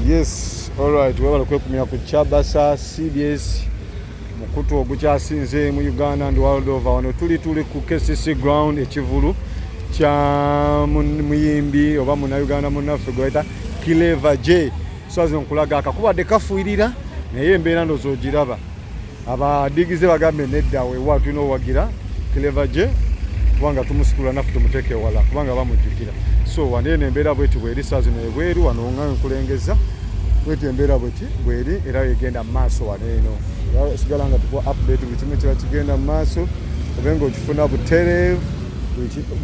Yes, alright, webala kwekumira ku Chabasa CBS mukutu ogukyasinze mu Uganda and world over. Wano tuli ku KCC ground ekivulu kya muyimbi oba Munnayuganda munnaffe gwayita Clever J. So azonkulaga akakubadde kafuirira naye embeera ndozo ogiraba. Abadigize bagambe nedda weewa tulina owagira Clever J kubanga tumusitula naffe tumuteeke wala kubanga bamujjukira. So wanene embeera bweti bweri saa zino ebweru wano nga nkulengeza bweti embeera bweri era egenda mu maaso wano eno. Sigala nga tukuwa update buli kimu kiba kigenda mu maaso obenga okifuna butereevu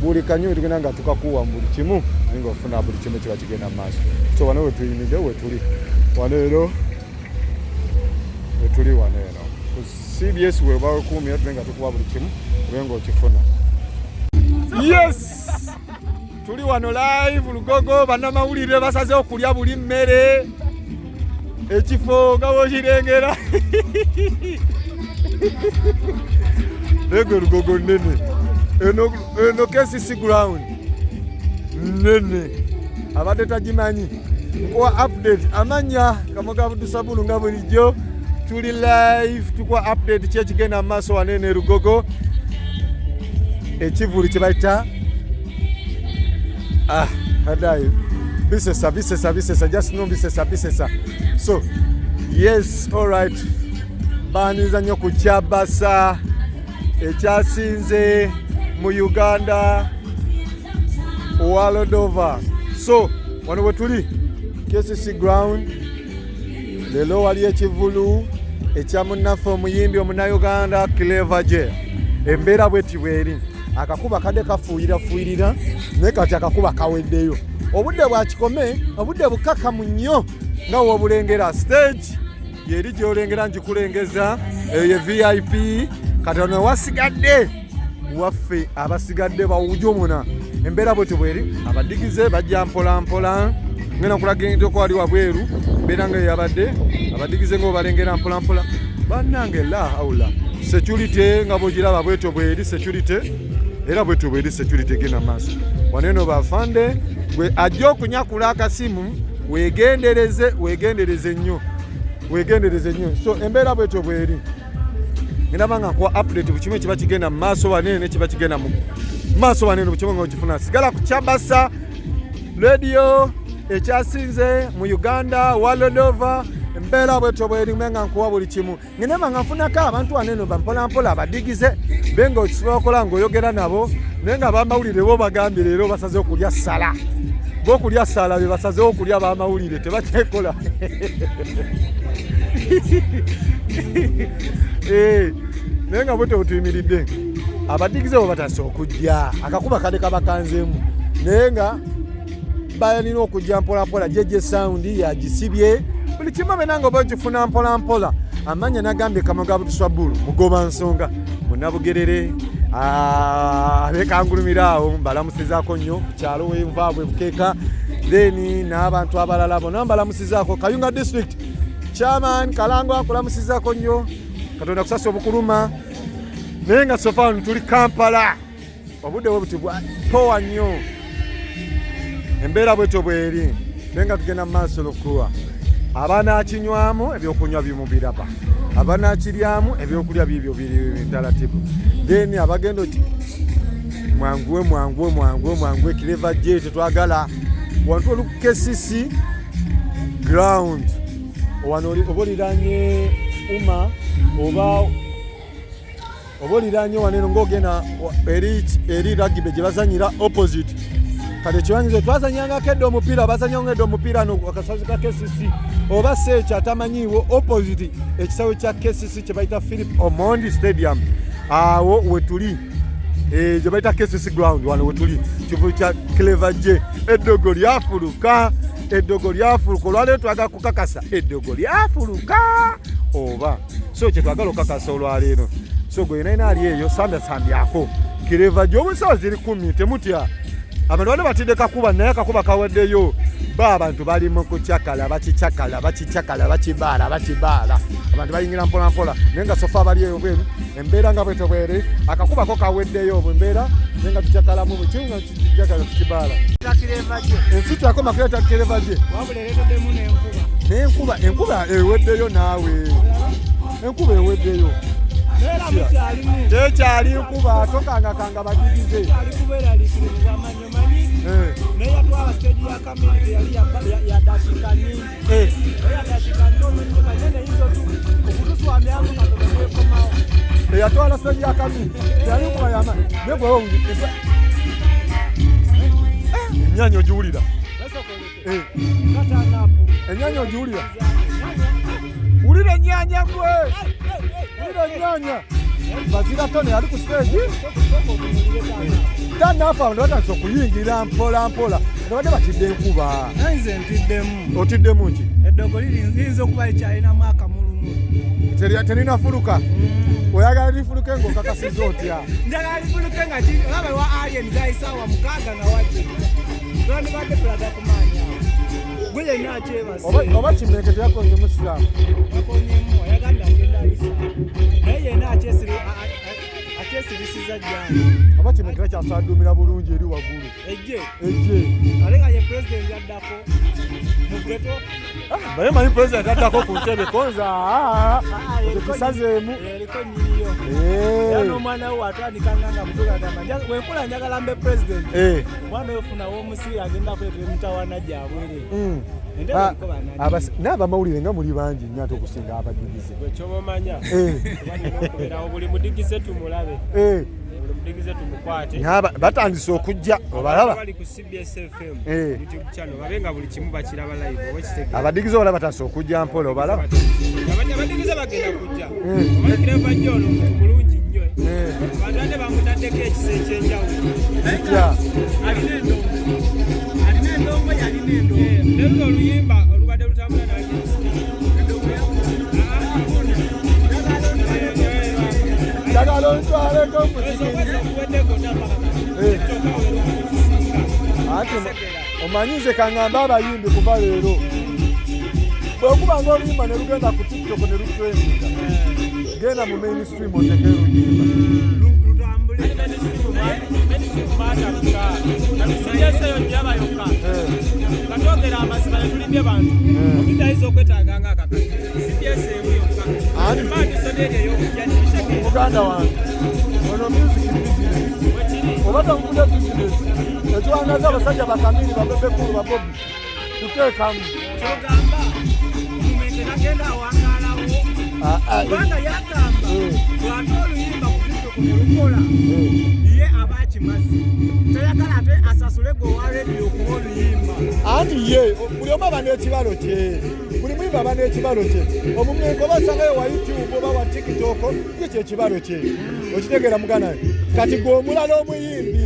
buli kanyu tugenda nga tukakuwa mu buli kimu nga ofuna buli kimu kiba kigenda mu maaso. So wano wetuyimidde wetuli wano ero wetuli wano eno ku CBS webawe kuumira tubenga tukuwa buli kimu obenga okifuna. Yes! Tuli wano live Lugogo bannamawulire basaze okulya buli mmere ekifo nga bwokirengera. Ego Lugogo nene eno KCC ground nene abadde tagimanyi nkuwa update amanya Kamoga Budusabulu nga bulijjo tuli live tukuwa update kyekigenda mu maaso wanene Lugogo ekivuli kye bayita hadayo bisesa just no bisesa. So yes, alright, baniza nnyo ku Chabasa ekyasinze mu Uganda world over. So wano wetuli KCC ground lelo wali ekivulu ekya munnaffe omuyimbi Omunnayuganda Clever J. Embeera bweti bweri akakuba kadde kafuuyira naye kati akakuba kaweddeyo obudde bwakikome obudde bukakamu nnyo nga wobulengera stage yeri gyolengera njikulengeza eyo VIP katono wasigadde waffe abasigadde bawujumuna. Embeera bweti bweri abadigize bajja mpola ngena kulaga ko wali wabweru embeera nga yabadde abadigize ngo balengera mpola bannange la haula security nga bogiraba bweto bweri security era bweto bweri security gena maaso waneno bafande gwe ajja okunyakula akasimu wegendereze nnyo. So embeera bweto bweri ngenda banga kwa update bukimu kiba kigenda mu maaso wanene kiba kigenda mu maaso wanene bukimu nga okifuna. Sigala ku Chabasa radio ekyasinze mu Uganda world over. Embeera bweto bweri menga nkuwa buli kimu ngene banga nfunako abantu wanene bampola abadigize benga okisobola okola ng'oyogera nabo naye nga bamawulire bo bagambye leero basaze okulya sala bokulya sala be basaze okulya bamawulire tebatekola. Naye nga bwete butuyimiridde abadigize bo batasa okujja akakuba kade kabakanzeemu naye nga balina okujja mpola jeje sound yagisibye buli kimu benanga oba okifuna mpola. Amanya nagambye Kamoga Budusabulu mugoba nsonga Munnabugerere abekangulumiraawo mbalamusizaako nnyo kyalo wenvaabwe bukeeka then n'abantu abalala bonna mbalamusizaako Kayunga district chairman Kalangwa akulamusizaako nnyo Katonda kusasa obukuluma naye nga sofa tuli Kampala obudde bwe buti powa nnyo embeera bweto bweri naye nga tugenda mu maaso lukuwa abaana akinywamu ebyokunywa bimubiraba abaana akiryamu ebyokulya bibyo biri talatibu then abagenda oti mwanguwe Clever J tetwagala wantu olu KCC ground wano oboliranye uma oba oboliranye waneno ngogenda eri rugby gye bazanyira opposite kale kiwanyizo twazanyanga kedde omupiira bazanyanga edde omupiira no akasazi ka KCC oba sechi atamanyiwo opposite ekisawe kya KCC kye bayita Philip Omondi Stadium awo wetuli gye bayita KCC ground wano wetuli kivu kya Clever J. Eddogo lyafuluka olwaleero twagala kukakasa eddogo lyafuluka oba so kye twagala okukakasa olwaleero so gwe naina ali eyo sambyako Clever J obusawo ziri 10 temutya abantu bano batidde kakuba naye kakuba kaweddeyo abantu bali mu kucyakala bakibaala abantu bayingira mpola naye nga sofa bali eyo embeera nga bweto bwere akakubako kaweddeyo embeera naye nga tucyakalamu bukimu jagala kibala ensuti akoma kuleta kireva je enkuba eweddeyo naawe enkuba eweddeyo tekyali nkuba tokangakanga badigize eyatwala stage ya kamini yali nkuba yamaanyi ennyanya ogiwulira ennyanya ogiwulira wulira ennyanya gwe wulira ennyanya bazira tone yali ku stage tanaapa nebatandisa okuyingira mpola mpola nebadde batidde enkuba nze ntiddemu otiddemu ki eddogo liyinza okuba likyalinamu akamulumu terinafuluka oyagala lifuluke ng'okakasiza otya njagala lifuluke nga olaba wa alien zayisaawa 6 nga wajja lwandibadde tulaga kumaanya gwe yenna akyebase oba kimeke teyakonyemu kisaamu akonyemu ayagadde agenda ayisa naye yenna akyesirisiza jjani oba kimeke nakyasaddumira bulungi eri waggulu ejje ate nga ye pulezidenti addako mu geto naye manyi pulezidenti addako ku ntebe konza tetusazeemu eriko nyiriyo era n'omwana we watandikanga nga mutulagamanya wenkula njagala mbe pulezidenti omwana we ofuna w'omusiri agenda kuleetera emitawaana gyabwere n'abamawulire nga muli bangi nnyo ate okusinga abadigize kyobamanya okubeerawo buli mudigize tumulabe buli mudigize tumukwate batandise okujja obalaba bali ku CBS FM YouTube channel babe nga buli kimu bakiraba live oba abadigize obalaba batandise okujja mpola obalaba abadigize bagenda kujja obalekireva nnyo ono mulungi nnyo abantu ate bamutaddeko ekisa ekyenjawulo alina endongo yalina oluyimba olubadde lutambula njagala ontwaleko ati omanyize kaŋŋamba abayimbi kuva leero bwekuba ng'oluyimba ne lugenda ku TikTok ne lutrendinga genda mu mainstream oteke oluyimba siyaseyo njabayoka katwogera amasiba netulibye bantu obidayinza okwetaganga akakati sibyesemu yokka muganda wange ono music business oba tomufude business ekiwangaza abasajja bakamiri babebekulu babobi tuteekamu kyogamba omumente nagenda awangalawo kubanga yagamba bw'ate oluyimba ku TikTok ne lukola ye aba akimazi tayagala ate asasule gwe owa rediyo okuba oluyimba anti ye buli omu aba n'ekibalo kye buli muyimba aba n'ekibalo kye omumengo oba osangayo wa YouTube oba wa TikTok ye kyekibalo kye okitegeera mugana kati gwe omulala omuyimbi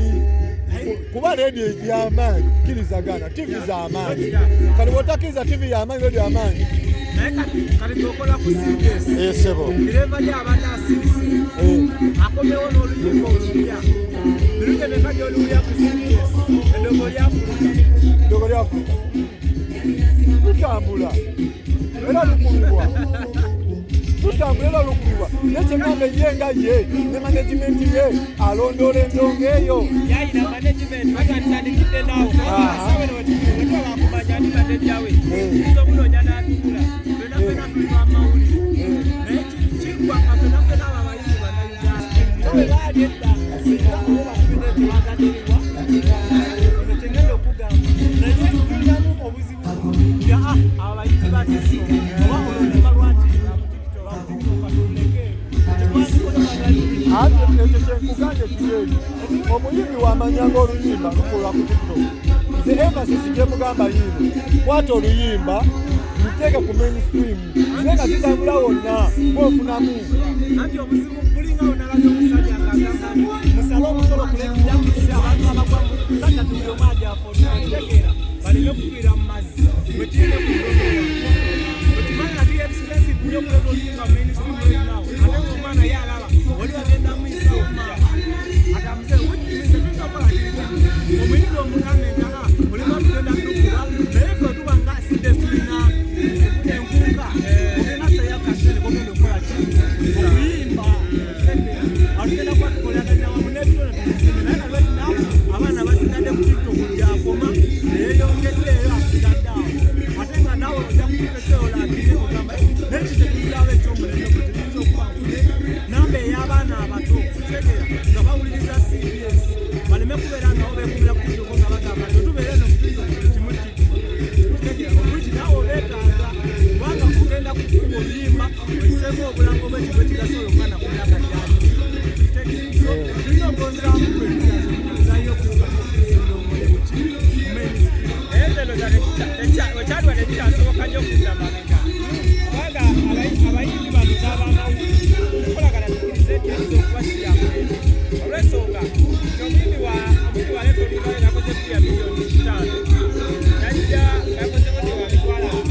kuba rediyo y'amaanyi kirizagana TV z'amaanyi kati bw'otakkiriza TV y'amaanyi rediyo y'amaanyi naye kati tokola ku CBS sebo ireva ly'abadde asirisi akomewo n'oluyimba olupya lulugende kajja oluwulya ku CBS eddogo lyafuluka tutambula era lukubibwa nekyeŋŋamba ye nga ye ne management ye alondoola endongo eyo yayina management bagatandikidde naawo wetwabakumanya ndi manejjawe iza omunoonya n'atugula fenafena tulimu amawulire naye kiggwa nga fenafena abo abayimbi bannayuganda nawe baali edda singa oba bakubineti bagaderiwa ono tegenda okugamba naye tulinamu obuzibu yaa abayimbi batesiyo oba olonema lwaki ate ekyo kyenkuganda ekireeri omuyimbi wamanyanga oluyimba lukolwa ku TikTok the emphasis gyemugamba yiino kwata oluyimba luteeke ku mainstream naye nga zitambula wonna bwofunamu anti obuzibu bulinga onalabye omusajja ng'agamba musale omusolo kulekijakisi abantu abagwa musajja tuliomu ajafonategeera baleme okufiira mu mazzi wekirine ku okimanyi ati expensive nnyo okuleta oluyimba mu mainstream enawo ate omwana ye alaba oli agenda muyisa omaa atamuze wekirizetunakola kiriki omuyimbi omugambe nga olima tugenda tukuba naye fe tuba nga sidde tulina enkunga ogenda sayakasene gogenda okukola ki okuyimba atugenda kuba tukolaganya wamu nebitone tumusime naye nalwekinawo abaana basigadde ekyola akiri kugamba n'ekyo tekizaawo ekyomulembe gwe tekiyinza okuba nfune namba ey'abaana abato kutegera nga bawuliriza CBS baleme kubeera nga bo beekubira ku kitoko nga bagamba tetubeere no kutuiza kimu kutegera obulungi naawe obeetaaga kubanga ogenda kukuba oluyimba oyiseemu obulango bw'ekigwe kigasobola omwana ku myaka gyali tulina ogonzaamu kwezaayo okusobola omulimu ki wekyaliwa tekikyasoboka nnyo okudda mabega kubanga abayimbi bano n'abamawulire okolagana tukirize nti eyinza okubasira mulembe olw'ensonga nti omuyimbi waleeta oluyimba yakoze kuya miliyoni 5 najja yakozeko ti wa mitwalo 5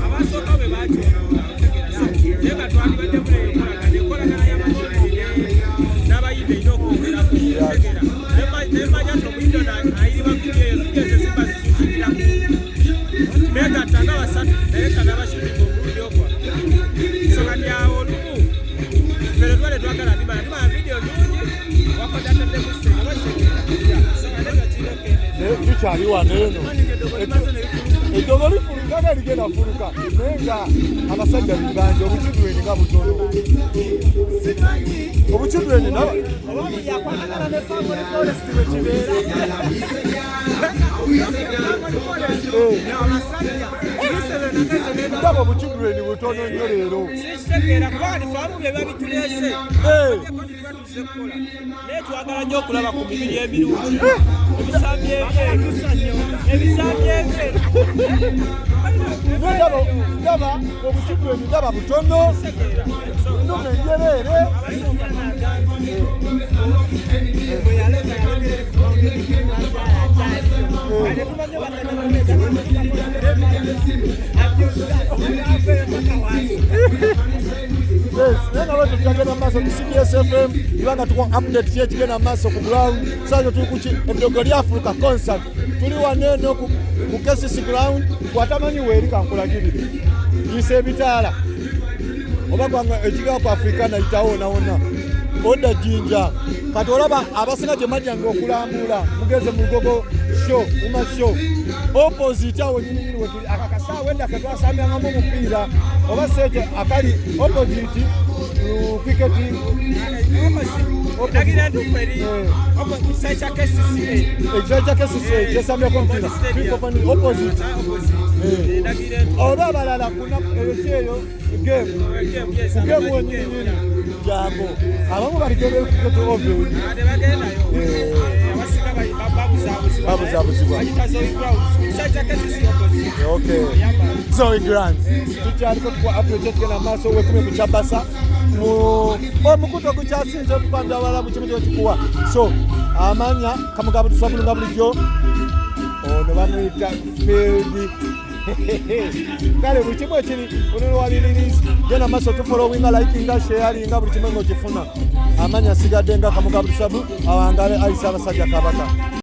abasooka bwe bakyona twandibadde mulekolagana enkolagana y'amakolere n'abayimbi erina okwongerako tegera nemanya nti omuyimbi ayiriba vidiyo eyo tugeze simba zikikiriraku megatta nga 3 naye kana abashiringa omulundi ogwa so kati awo olumu fere twale twagala ndimanya tumanya vidiyo nungi wakodateddemu senga basekera so kati kakirokende tukyali wano eno eddogo lifulukanga ligenda fuluka naye nga abasajja bibanja obukidweni nga butono obukidweni naba yakwatagana ne family forest bwe kibeera ndaba obukidweni butono nnyo leero sikitegeera kubanga nifaamu bye biba bituleese batuze kukola naye twagala nnyo okulaba ku mibiri emirungi ebisambi ebyeru ebisambi ebyeru ndaba obukidweni ndaba butono nnume njereere naye nga bwetyo tukyagenda mu maaso ku CBS FM ibanga tukuwa update ki ekigenda mu maaso ku ground saazo tuli kuki eddogo lyafuluka concert tuli wano eno ku KCC ground watamanyi weeri kankulagirire yisa ebitaala oba gwanga ekigawo ku Afrika nayitawo wona odda Jinja kati olaba abasinga gye majjanga okulambula mugeze mu Lugogo show uma show opposite awo nyininyini wetuli akakasaawo edda ketwasambirangamu omupiira oba seekyo akali opposite kwiketi ndagira ntufu eri ekisaayi kya KCCA kyesambyako omupiira opposite oba abalala ekyeyo gemu wenyininyini jangu abamu baligenda kwiketi oveni babuzabuzibwa Zoe Grant tukyaliko tukwa update ekigenda mu maaso wekumi ku Kyabasa omukuto gukyasinze okukwambya abalala mu kimu kyekikuwa so amanya kamugabo tusabulunga bulijjo ono bamuyita field kale buli kimu ekiri onolwaliriris genda maaso tufolowinga likinga sharinga buli kimu ng'okifuna amanya asigadde nga kamugabo tusabu awangale ayisa abasajja Kabaka.